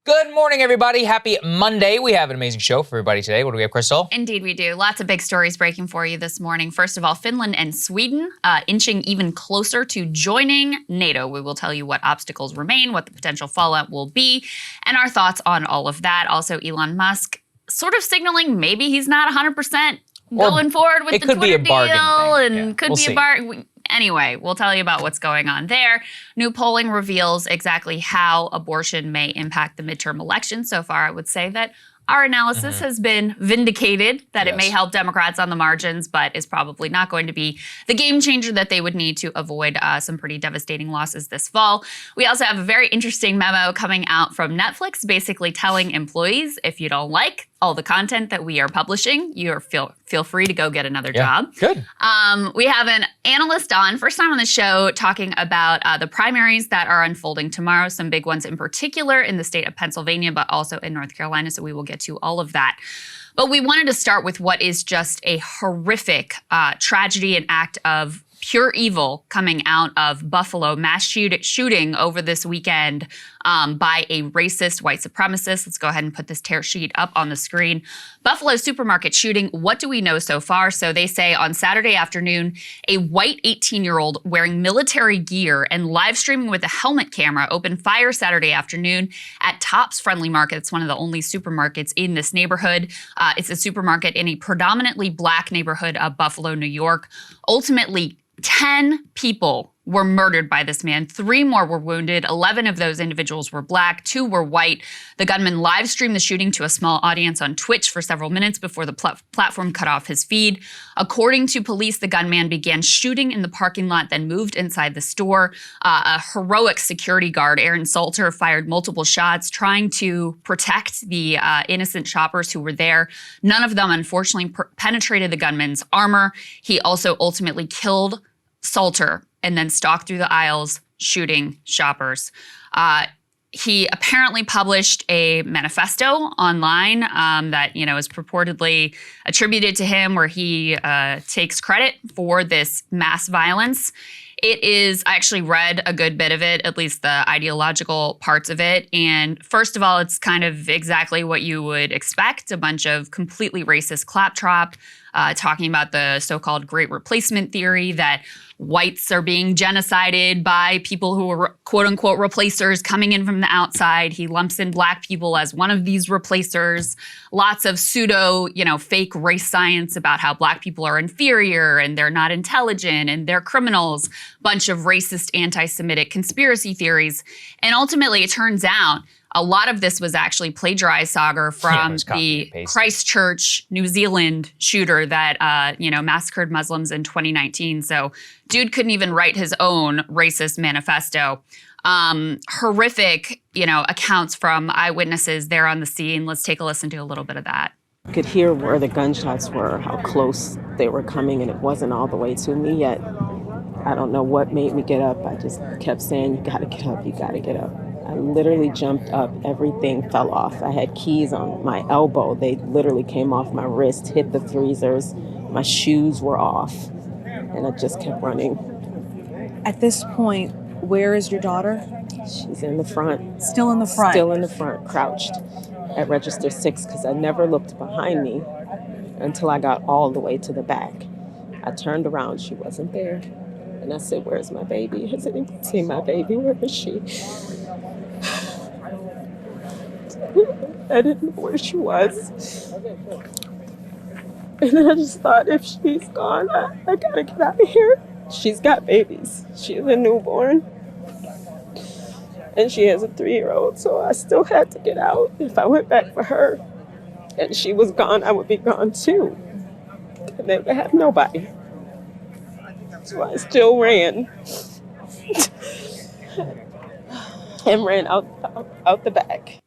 Good morning, everybody. Happy Monday. We have an amazing show for everybody today. What do we have, Krystal? Indeed, we do. Lots of big stories breaking for you this morning. First of all, Finland and Sweden inching even closer to joining NATO. We will tell you what obstacles remain, what the potential fallout will be, and our thoughts on all of that. Also, Elon Musk sort of signaling maybe he's not 100% going forward with the Twitter deal, and could be a bargain. Anyway, we'll tell you about what's going on there. New polling reveals exactly how abortion may impact the midterm election. So far, I would say that our analysis has been vindicated, that it may help Democrats on the margins, but is probably not going to be the game changer that they would need to avoid some pretty devastating losses this fall. We also have a very interesting memo coming out from Netflix, basically telling employees, if you don't like all the content that we are publishing, you feel free to go get another job. Good. We have an analyst on, first time on the show, talking about the primaries that are unfolding tomorrow, some big ones in particular in the state of Pennsylvania, but also in North Carolina, so we will get to all of that. But we wanted to start with what is just a horrific tragedy and act of pure evil coming out of Buffalo, mass shooting over this weekend by a racist white supremacist. Let's go ahead and put this tear sheet up on the screen. Buffalo supermarket shooting. What do we know so far? So they say on Saturday afternoon, a white 18-year-old wearing military gear and live streaming with a helmet camera opened fire Saturday afternoon at Tops Friendly Market. It's one of the only supermarkets in this neighborhood. It's a supermarket in a predominantly black neighborhood of Buffalo, New York. Ultimately, 10 people were murdered by this man. 3 more were wounded. 11 of those individuals were black. 2 were white. The gunman live streamed the shooting to a small audience on Twitch for several minutes before the platform cut off his feed. According to police, the gunman began shooting in the parking lot, then moved inside the store. A heroic security guard, Aaron Salter, fired multiple shots trying to protect the innocent shoppers who were there. None of them, unfortunately, penetrated the gunman's armor. He also ultimately killed Salter and then stalked through the aisles shooting shoppers. He apparently published a manifesto online that is purportedly attributed to him, where he takes credit for this mass violence. It is, I actually read a good bit of it, at least the ideological parts of it. And first of all, it's kind of exactly what you would expect, a bunch of completely racist claptrap talking about the so-called Great Replacement theory, that whites are being genocided by people who are quote-unquote replacers coming in from the outside. He lumps in black people as one of these replacers. Lots of pseudo, fake race science about how black people are inferior and they're not intelligent and they're criminals. Bunch of racist, anti-Semitic conspiracy theories. And ultimately, it turns out a lot of this was actually plagiarized, Saagar, from the Christchurch, New Zealand shooter that, massacred Muslims in 2019. So dude couldn't even write his own racist manifesto. Horrific, accounts from eyewitnesses there on the scene. Let's take a listen to a little bit of that. I could hear where the gunshots were, how close they were coming, and it wasn't all the way to me yet. I don't know what made me get up. I just kept saying, you gotta get up, you gotta get up. I literally jumped up, everything fell off. I had keys on my elbow. They literally came off my wrist, hit the freezers. My shoes were off, and I just kept running. At this point, where is your daughter? She's in the front. Still in the front? Still in the front, crouched at register 6, because I never looked behind me until I got all the way to the back. I turned around, she wasn't there. And I said, where's my baby? Has anyone seen my baby? Where is she? I didn't know where she was. And I just thought, if she's gone, I gotta get out of here. She's got babies. She's a newborn. And she has a 3-year-old, so I still had to get out. If I went back for her and she was gone, I would be gone too. And they would have nobody. So I still ran. And ran out the back.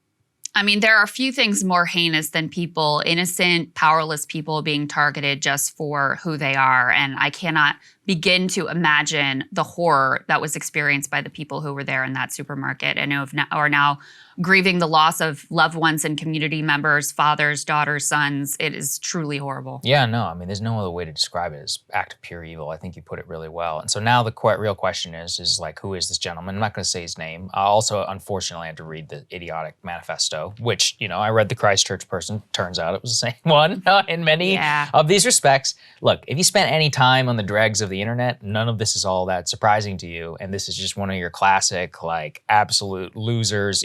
I mean, there are a few things more heinous than innocent, powerless people being targeted just for who they are. And I cannot begin to imagine the horror that was experienced by the people who were there in that supermarket and are now grieving the loss of loved ones and community members, fathers, daughters, sons. It is truly horrible. Yeah, no, I mean, there's no other way to describe it as act of pure evil. I think you put it really well. And so now the real question is like, who is this gentleman? I'm not going to say his name. I also, unfortunately, had to read the idiotic manifesto, which, I read the Christchurch person. Turns out it was the same one in many of these respects. Look, if you spent any time on the dregs of the internet, none of this is all that surprising to you. And this is just one of your classic, like, absolute losers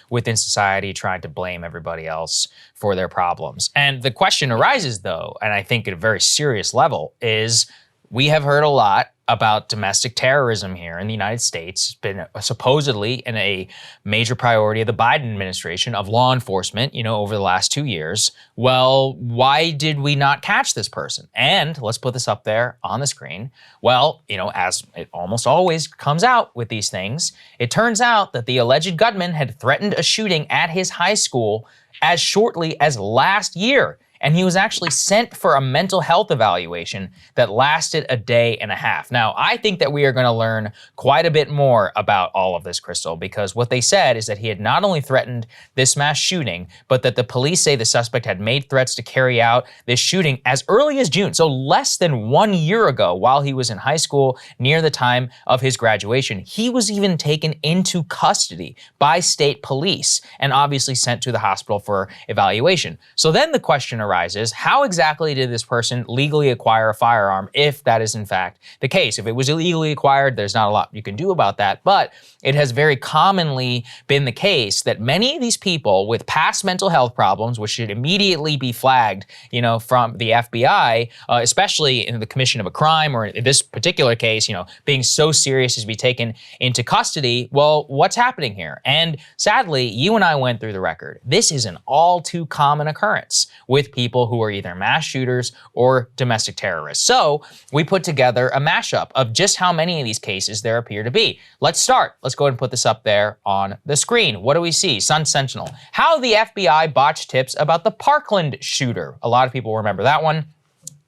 within society trying to blame everybody else for their problems. And the question arises, though, and I think at a very serious level, is we have heard a lot about domestic terrorism here in the United States. It's been supposedly in a major priority of the Biden administration, of law enforcement, over the last 2 years. Well, why did we not catch this person? And let's put this up there on the screen. Well, as it almost always comes out with these things, it turns out that the alleged gunman had threatened a shooting at his high school as shortly as last year. And he was actually sent for a mental health evaluation that lasted a day and a half. Now, I think that we are going to learn quite a bit more about all of this, Krystal, because what they said is that he had not only threatened this mass shooting, but that the police say the suspect had made threats to carry out this shooting as early as June, so less than 1 year ago, while he was in high school near the time of his graduation. He was even taken into custody by state police and obviously sent to the hospital for evaluation. So then the question arises, how exactly did this person legally acquire a firearm if that is in fact the case? If it was illegally acquired, there's not a lot you can do about that, but it has very commonly been the case that many of these people with past mental health problems, which should immediately be flagged, from the FBI, especially in the commission of a crime, or in this particular case, being so serious as to be taken into custody. Well, what's happening here? And sadly, you and I went through the record. This is an all too common occurrence with people who are either mass shooters or domestic terrorists. So we put together a mashup of just how many of these cases there appear to be. Let's start. Let's go ahead and put this up there on the screen. What do we see? Sun Sentinel. How the FBI botched tips about the Parkland shooter. A lot of people remember that one.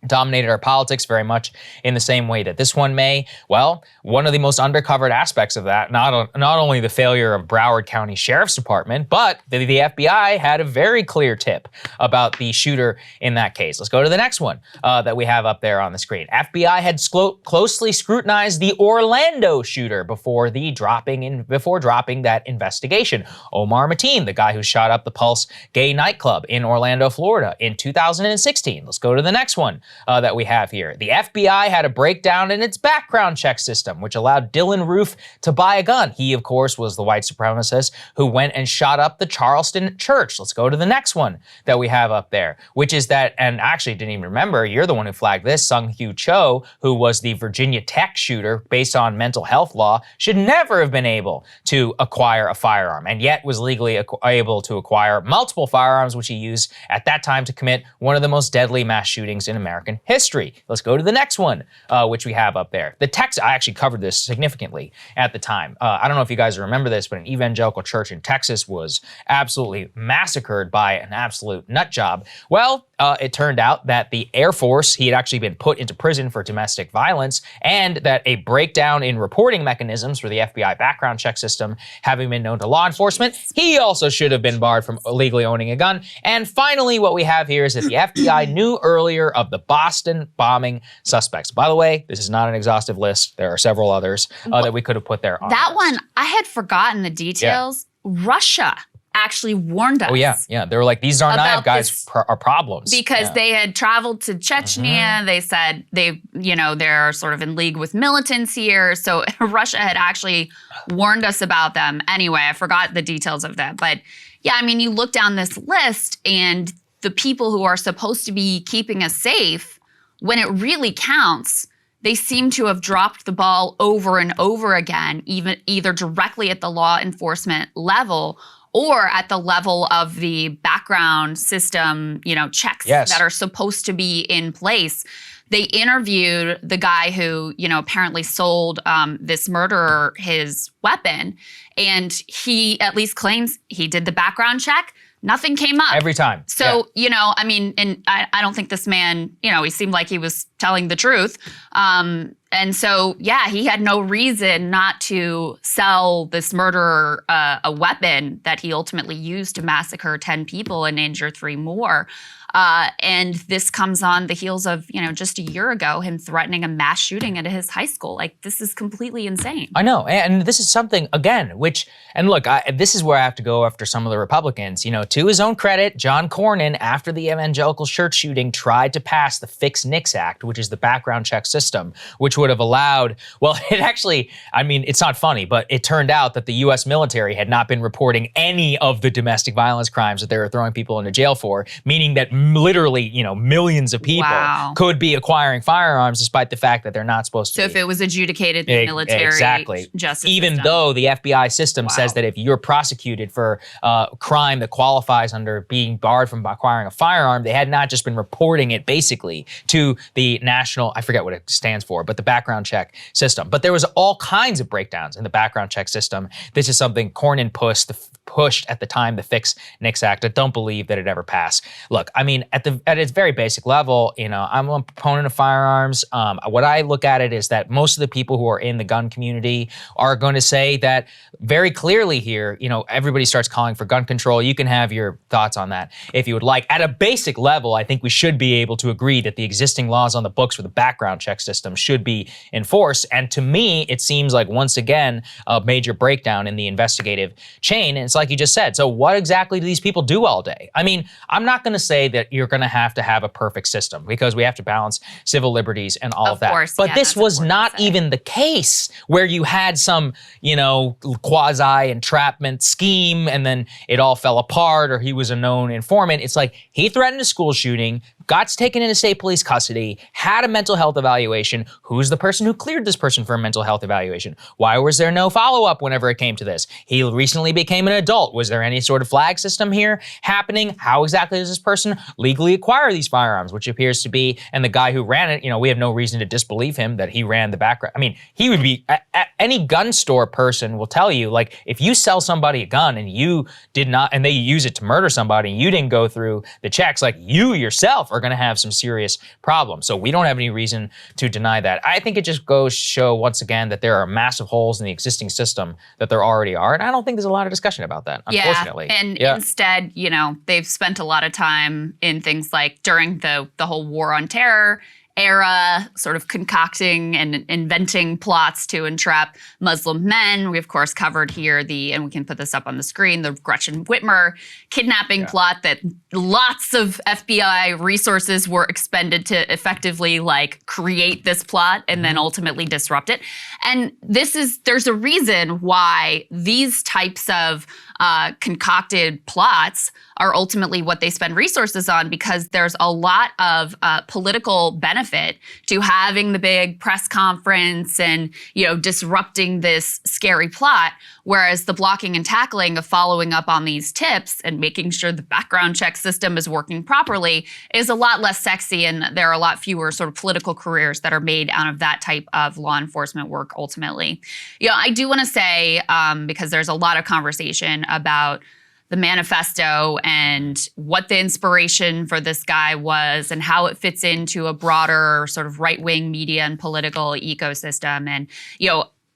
Dominated our politics very much in the same way that this one may. Well, one of the most undercovered aspects of that, not only the failure of Broward County Sheriff's Department, but the FBI had a very clear tip about the shooter in that case. Let's go to the next one that we have up there on the screen. FBI had closely scrutinized the Orlando shooter before dropping that investigation. Omar Mateen, the guy who shot up the Pulse gay nightclub in Orlando, Florida in 2016. Let's go to the next one. That we have here. The FBI had a breakdown in its background check system, which allowed Dylan Roof to buy a gun. He, of course, was the white supremacist who went and shot up the Charleston church. Let's go to the next one that we have up there, which is that, and actually didn't even remember, you're the one who flagged this, Sung-Hyu Cho, who was the Virginia Tech shooter based on mental health law, should never have been able to acquire a firearm, and yet was legally able to acquire multiple firearms, which he used at that time to commit one of the most deadly mass shootings in American history. Let's go to the next one, which we have up there. I actually covered this significantly at the time. I don't know if you guys remember this, but an evangelical church in Texas was absolutely massacred by an absolute nut job. Well, it turned out that the Air Force, he had actually been put into prison for domestic violence, and that a breakdown in reporting mechanisms for the FBI background check system having been known to law enforcement, he also should have been barred from legally owning a gun. And finally, what we have here is that the FBI knew earlier of the Boston bombing suspects. By the way, this is not an exhaustive list. There are several others that we could have put there on that this. one, I had forgotten the details. Yeah. Russia actually warned us. Oh, yeah. They were like, these Tsarnaev guys are problems. Because they had traveled to Chechnya. Mm-hmm. They said they're sort of in league with militants here. So Russia had actually warned us about them. Anyway, I forgot the details of that. But yeah, I mean, you look down this list and the people who are supposed to be keeping us safe, when it really counts, they seem to have dropped the ball over and over again, either directly at the law enforcement level or at the level of the background system, checks that are supposed to be in place. They interviewed the guy who, apparently sold this murderer his weapon. And he at least claims he did the background check. Nothing came up. Every time. So, I mean, and I don't think this man, he seemed like he was telling the truth. And so, he had no reason not to sell this murderer a weapon that he ultimately used to massacre 10 people and injure 3 more. And this comes on the heels of, just a year ago, him threatening a mass shooting at his high school. Like, this is completely insane. I know. And this is something, again, and look, this is where I have to go after some of the Republicans. To his own credit, John Cornyn, after the evangelical church shooting, tried to pass the Fix Nix Act, which is the background check system, which would have allowed, it actually, it's not funny, but it turned out that the U.S. military had not been reporting any of the domestic violence crimes that they were throwing people into jail for, meaning that literally, millions of people could be acquiring firearms despite the fact that they're not supposed to. So if it was adjudicated in the military justice even system. Though the FBI system says that if you're prosecuted for a crime that qualifies under being barred from acquiring a firearm, they had not just been reporting it basically to the national, I forget what it stands for, but the background check system. But there was all kinds of breakdowns in the background check system. This is something Cornyn pushed at the time, the Fix Nix Act. I don't believe that it ever passed. Look, at its very basic level, I'm a proponent of firearms. What I look at it is that most of the people who are in the gun community are going to say that very clearly here, everybody starts calling for gun control. You can have your thoughts on that if you would like. At a basic level, I think we should be able to agree that the existing laws on the books for the background check system should be enforced. And to me, it seems like, once again, a major breakdown in the investigative chain. And it's like you just said. So what exactly do these people do all day? I'm not going to say that you're going to have a perfect system, because we have to balance civil liberties and all of that. Course, but this was not even the case where you had some, quasi entrapment scheme and then it all fell apart, or he was a known informant. It's like he threatened a school shooting, got taken into state police custody, had a mental health evaluation. Who's the person who cleared this person for a mental health evaluation? Why was there no follow-up whenever it came to this? He recently became an adult. Was there any sort of flag system here happening? How exactly does this person legally acquire these firearms, which appears to be, and the guy who ran it, we have no reason to disbelieve him that he ran the background. He would be, any gun store person will tell you, like, if you sell somebody a gun and you did not, and they use it to murder somebody, and you didn't go through the checks, like, you yourself are going to have some serious problems. So we don't have any reason to deny that. I think it just goes to show, once again, that there are massive holes in the existing system that there already are. And I don't think there's a lot of discussion about that, unfortunately. And instead, they've spent a lot of time in things like during the whole war on terror era, sort of concocting and inventing plots to entrap Muslim men. We, of course, covered here and we can put this up on the screen, the Gretchen Whitmer kidnapping plot that lots of FBI resources were expended to effectively, create this plot and then ultimately disrupt it. And there's a reason why these types of concocted plots are ultimately what they spend resources on, because there's a lot of political benefit to having the big press conference and, disrupting this scary plot. Whereas the blocking and tackling of following up on these tips and making sure the background check system is working properly is a lot less sexy, and there are a lot fewer sort of political careers that are made out of that type of law enforcement work ultimately. I do want to say, because there's a lot of conversation about the manifesto and what the inspiration for this guy was and how it fits into a broader sort of right-wing media and political ecosystem. And,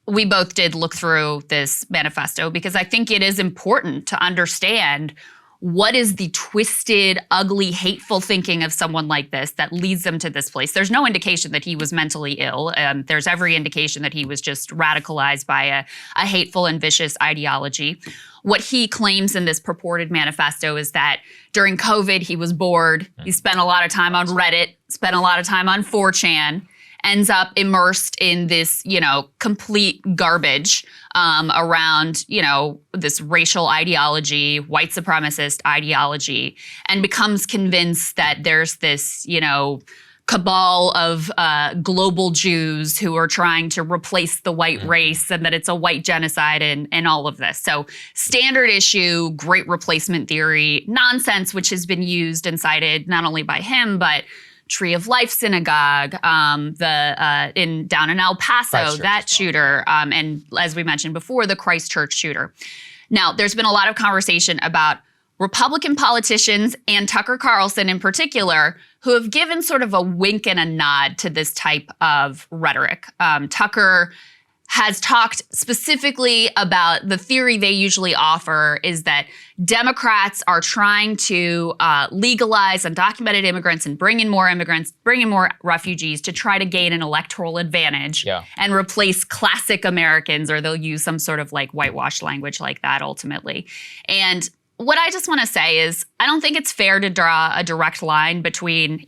we both did look through this manifesto because I think it is important to understand what is the twisted, ugly, hateful thinking of someone like this that leads them to this place. There's no indication that he was mentally ill. There's every indication that he was just radicalized by a hateful and vicious ideology. What he claims in this purported manifesto is that during COVID, he was bored. He spent a lot of time on Reddit, spent a lot of time on 4chan, ends up immersed in this, complete garbage around, this racial ideology, white supremacist ideology, and becomes convinced that there's this, cabal of global Jews who are trying to replace the white race and that it's a white genocide and all of this. So standard issue, great replacement theory nonsense, which has been used and cited not only by him, but Tree of Life Synagogue, down in El Paso, Christchurch that as well. shooter, and as we mentioned before, the Christchurch shooter. Now, there's been a lot of conversation about Republican politicians and Tucker Carlson in particular, who have given sort of a wink and a nod to this type of rhetoric. Tucker has talked specifically about the theory they usually offer is that Democrats are trying to legalize undocumented immigrants and bring in more immigrants, bring in more refugees to try to gain an electoral advantage and replace classic Americans, or they'll use some sort of like whitewashed language like that ultimately. And what I just want to say is I don't think it's fair to draw a direct line between,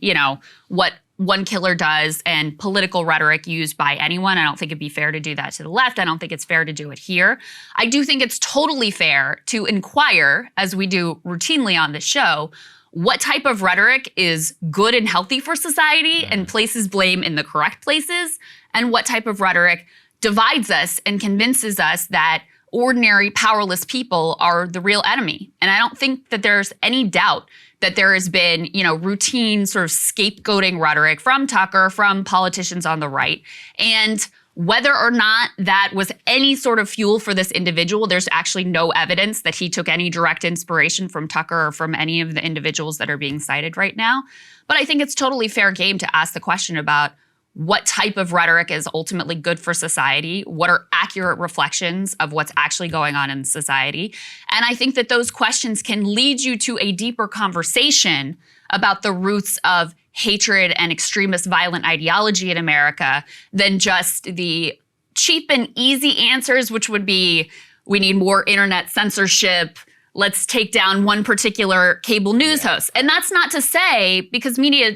what one killer does and political rhetoric used by anyone. I don't think it'd be fair to do that to the left. I don't think it's fair to do it here. I do think it's totally fair to inquire, as we do routinely on this show, what type of rhetoric is good and healthy for society and places blame in the correct places, and what type of rhetoric divides us and convinces us that ordinary, powerless people are the real enemy. And I don't think that there's any doubt that there has been, routine sort of scapegoating rhetoric from Tucker, from politicians on the right. And whether or not that was any sort of fuel for this individual, there's actually no evidence that he took any direct inspiration from Tucker or from any of the individuals that are being cited right now. But I think it's totally fair game to ask the question about what type of rhetoric is ultimately good for society, what are accurate reflections of what's actually going on in society. And I think that those questions can lead you to a deeper conversation about the roots of hatred and extremist violent ideology in America than just the cheap and easy answers, which would be, we need more internet censorship, let's take down one particular cable news host. And that's not to say, because media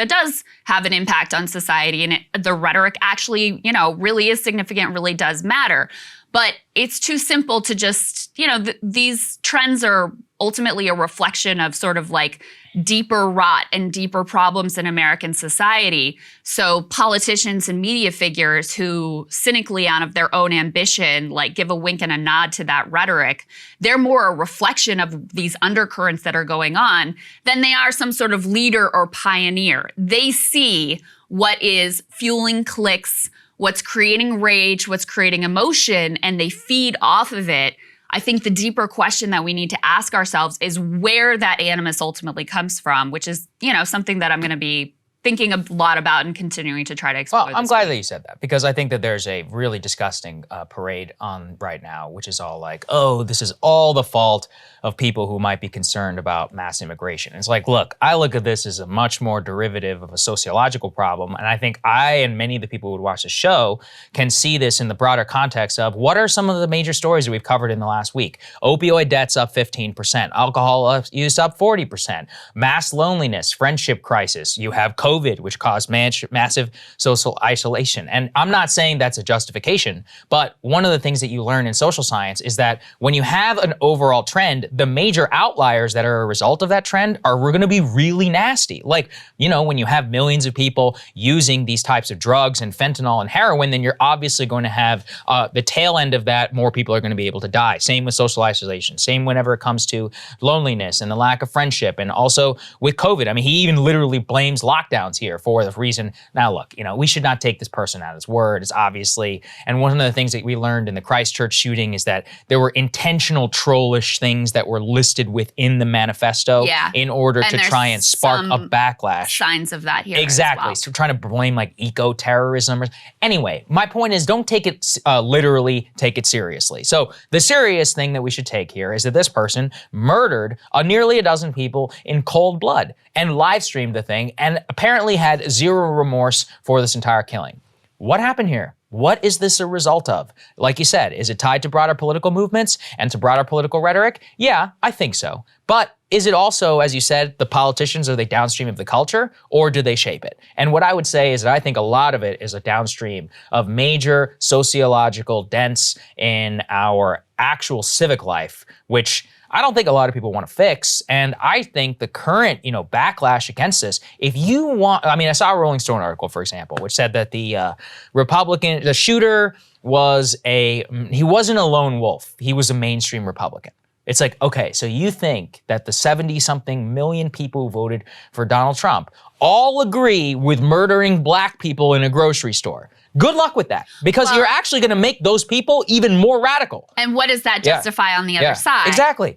does have an impact on society, and the rhetoric actually, really is significant, really does matter. But it's too simple to just, these trends are ultimately a reflection of sort of like deeper rot and deeper problems in American society. So politicians and media figures who cynically, out of their own ambition, like give a wink and a nod to that rhetoric, they're more a reflection of these undercurrents that are going on than they are some sort of leader or pioneer. They see what is fueling clicks, what's creating rage, what's creating emotion, and they feed off of it. I think the deeper question that we need to ask ourselves is where that animus ultimately comes from, which is, something that I'm going to be thinking a lot about and continuing to try to explore. Well, I'm glad that you said that, because I think that there's a really disgusting parade on right now, which is all like, oh, this is all the fault of people who might be concerned about mass immigration. It's like, look, I look at this as a much more derivative of a sociological problem. And I think I and many of the people who would watch the show can see this in the broader context of what are some of the major stories that we've covered in the last week. Opioid debts up 15%, alcohol use up 40%, mass loneliness, friendship crisis. You have COVID, which caused massive social isolation. And I'm not saying that's a justification, but one of the things that you learn in social science is that when you have an overall trend, the major outliers that are a result of that trend are going to be really nasty. Like, when you have millions of people using these types of drugs and fentanyl and heroin, then you're obviously going to have the tail end of that, more people are going to be able to die. Same with social isolation. Same whenever it comes to loneliness and the lack of friendship. And also with COVID. I mean, he even literally blames lockdowns here for the reason. Now, look, we should not take this person at his word. It's obviously, and one of the things that we learned in the Christchurch shooting is that there were intentional trollish things that were listed within the manifesto in order to try and spark a backlash. Signs of that here. Exactly. As well. So trying to blame like eco-terrorism. Anyway, my point is don't take it literally, take it seriously. So the serious thing that we should take here is that this person murdered nearly a dozen people in cold blood and live streamed the thing and apparently had zero remorse for this entire killing. What happened here? What is this a result of? Like you said, is it tied to broader political movements and to broader political rhetoric? Yeah, I think so. But is it also, as you said, the politicians, are they downstream of the culture, or do they shape it? And what I would say is that I think a lot of it is a downstream of major sociological dents in our actual civic life, which I don't think a lot of people want to fix. And I think the current, backlash against this, if you want, I saw a Rolling Stone article, for example, which said that the the shooter he wasn't a lone wolf. He was a mainstream Republican. It's like, okay, so you think that the 70-something million people who voted for Donald Trump all agree with murdering black people in a grocery store. Good luck with that, because you're actually going to make those people even more radical. And what does that justify on the other side? Exactly.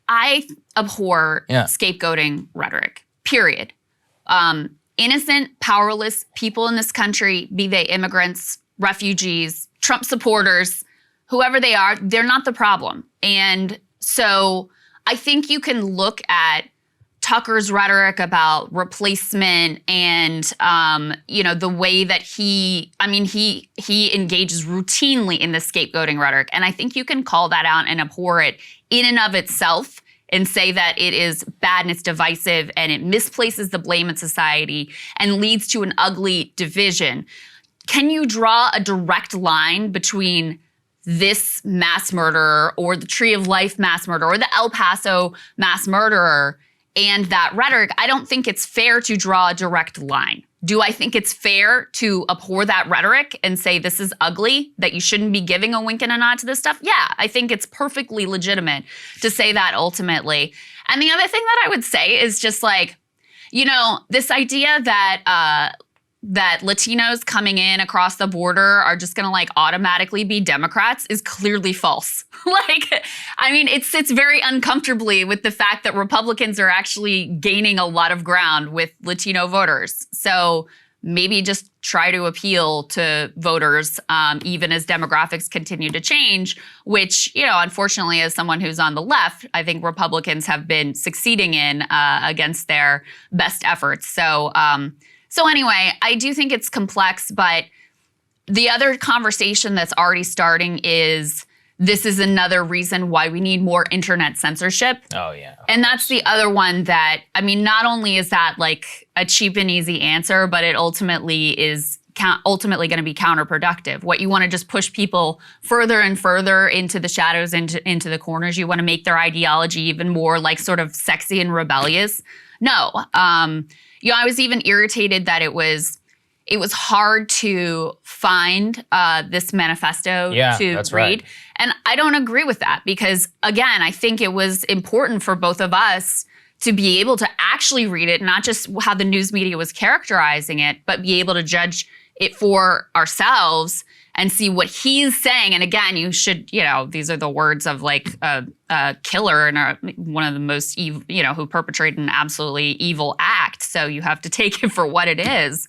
I abhor scapegoating rhetoric, period. Innocent, powerless people in this country, be they immigrants, refugees, Trump supporters, whoever they are, they're not the problem. And so I think you can look at Tucker's rhetoric about replacement and, the way that he engages routinely in the scapegoating rhetoric. And I think you can call that out and abhor it in and of itself and say that it is bad and it's divisive and it misplaces the blame in society and leads to an ugly division. Can you draw a direct line between this mass murderer or the Tree of Life mass murderer or the El Paso mass murderer and that rhetoric? I don't think it's fair to draw a direct line. Do I think it's fair to abhor that rhetoric and say this is ugly, that you shouldn't be giving a wink and a nod to this stuff? Yeah, I think it's perfectly legitimate to say that ultimately. And the other thing that I would say is just like, this idea that Latinos coming in across the border are just going to automatically be Democrats is clearly false. It sits very uncomfortably with the fact that Republicans are actually gaining a lot of ground with Latino voters. So maybe just try to appeal to voters, even as demographics continue to change, which, unfortunately, as someone who's on the left, I think Republicans have been succeeding in against their best efforts. So anyway, I do think it's complex, but the other conversation that's already starting is this is another reason why we need more internet censorship. Oh, yeah. And that's the other one that, not only is that a cheap and easy answer, but it ultimately is ultimately going to be counterproductive. What you want to just push people further and further into the shadows, into the corners. You want to make their ideology even more sort of sexy and rebellious. No. I was even irritated that it was hard to find this manifesto to read. Right. And I don't agree with that because, again, I think it was important for both of us to be able to actually read it, not just how the news media was characterizing it, but be able to judge it for ourselves and see what he's saying. And again, you should, these are the words of a killer and one of the most evil, who perpetrated an absolutely evil act. So you have to take it for what it is.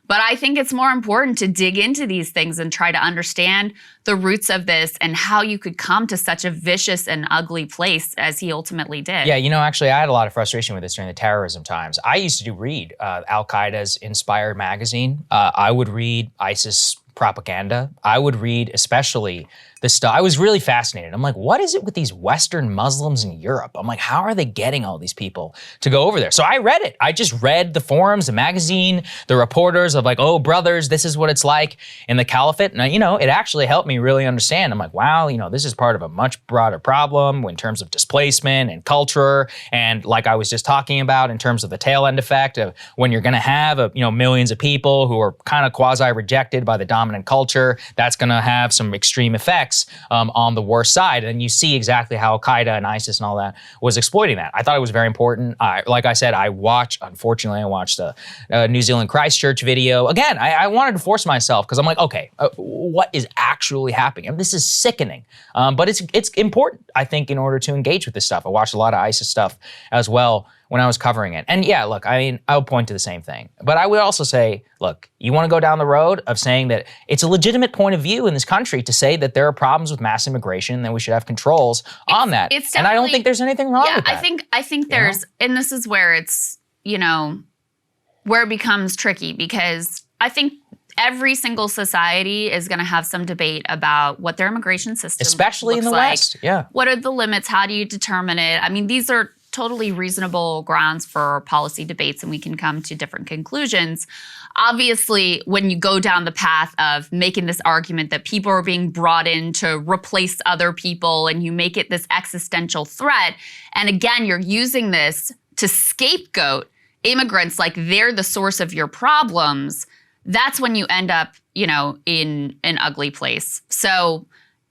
But I think it's more important to dig into these things and try to understand the roots of this and how you could come to such a vicious and ugly place as he ultimately did. Yeah, actually, I had a lot of frustration with this during the terrorism times. I used to read Al-Qaeda's Inspired magazine. I would read ISIS propaganda. I would read especially this stuff. I was really fascinated. I'm like, what is it with these Western Muslims in Europe? I'm like, how are they getting all these people to go over there? So I read it. I just read the forums, the magazine, the reporters of oh, brothers, this is what it's like in the caliphate. And, it actually helped me really understand. I'm like, wow, this is part of a much broader problem in terms of displacement and culture. And like I was just talking about in terms of the tail end effect of when you're going to have, millions of people who are kind of quasi-rejected by the dominant culture, that's going to have some extreme effects on the worst side. And you see exactly how Al-Qaeda and ISIS and all that was exploiting that. I thought it was very important. Like I said, unfortunately, I watched a New Zealand Christchurch video. Again, I wanted to force myself because I'm like, okay, what is actually happening? And this is sickening. But it's important, I think, in order to engage with this stuff. I watched a lot of ISIS stuff as well when I was covering it. And yeah, look, I'll point to the same thing. But I would also say, look, you want to go down the road of saying that it's a legitimate point of view in this country to say that there are problems with mass immigration and that we should have controls on that. And I don't think there's anything wrong with that. I think there's, and this is where it's, where it becomes tricky because I think every single society is going to have some debate about what their immigration system especially looks in the like. West. Yeah. What are the limits? How do you determine it? These are totally reasonable grounds for policy debates, and we can come to different conclusions. Obviously, when you go down the path of making this argument that people are being brought in to replace other people and you make it this existential threat, and again, you're using this to scapegoat immigrants like they're the source of your problems, that's when you end up, in an ugly place. So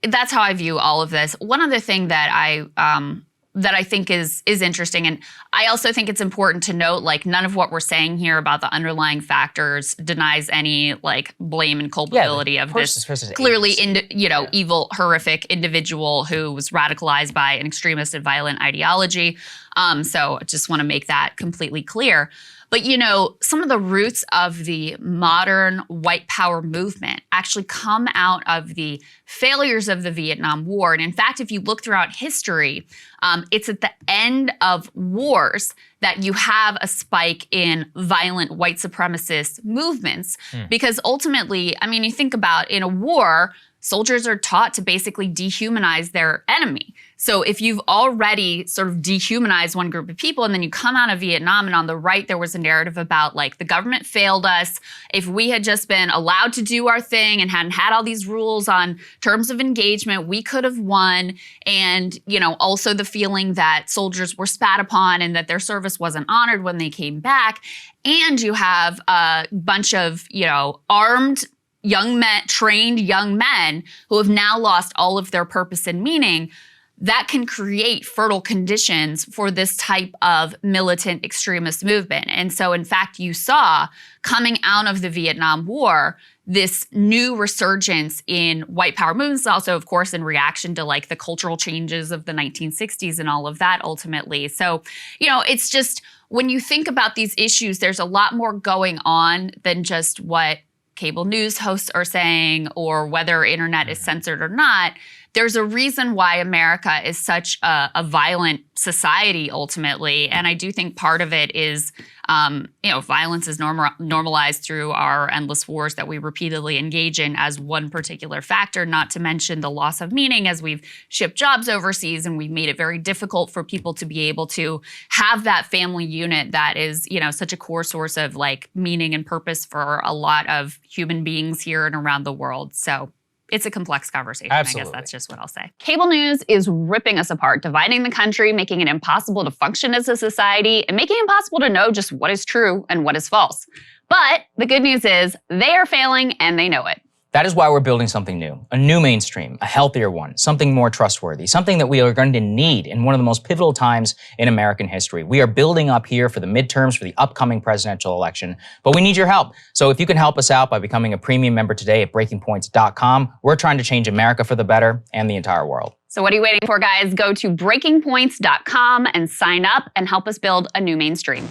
that's how I view all of this. One other thing that I think is interesting, and I also think it's important to note, like, none of what we're saying here about the underlying factors denies any like blame and culpability of this clearly evil, horrific individual who was radicalized by an extremist and violent ideology. So I just want to make that completely clear. But, some of the roots of the modern white power movement actually come out of the failures of the Vietnam War. And in fact, if you look throughout history, it's at the end of wars that you have a spike in violent white supremacist movements. Because ultimately, I mean, you think about in a war, soldiers are taught to basically dehumanize their enemy. So if you've already sort of dehumanized one group of people and then you come out of Vietnam, and on the right there was a narrative about like the government failed us. If we had just been allowed to do our thing and hadn't had all these rules on terms of engagement, we could have won. And, also the feeling that soldiers were spat upon and that their service wasn't honored when they came back. And you have a bunch of, armed young men, trained young men who have now lost all of their purpose and meaning. That can create fertile conditions for this type of militant extremist movement. And so, in fact, you saw coming out of the Vietnam War this new resurgence in white power movements, also, of course, in reaction to like the cultural changes of the 1960s and all of that ultimately. So, it's just when you think about these issues, there's a lot more going on than just what cable news hosts are saying or whether internet is censored or not. There's a reason why America is such a violent society ultimately. And I do think part of it is, violence is normalized through our endless wars that we repeatedly engage in as one particular factor, not to mention the loss of meaning as we've shipped jobs overseas and we've made it very difficult for people to be able to have that family unit that is, such a core source of like meaning and purpose for a lot of human beings here and around the world. So it's a complex conversation. Absolutely. I guess that's just what I'll say. Cable news is ripping us apart, dividing the country, making it impossible to function as a society, and making it impossible to know just what is true and what is false. But the good news is they are failing and they know it. That is why we're building something new, a new mainstream, a healthier one, something more trustworthy, something that we are going to need in one of the most pivotal times in American history. We are building up here for the midterms, for the upcoming presidential election, but we need your help. So if you can help us out by becoming a premium member today at breakingpoints.com, we're trying to change America for the better and the entire world. So what are you waiting for, guys? Go to breakingpoints.com and sign up and help us build a new mainstream.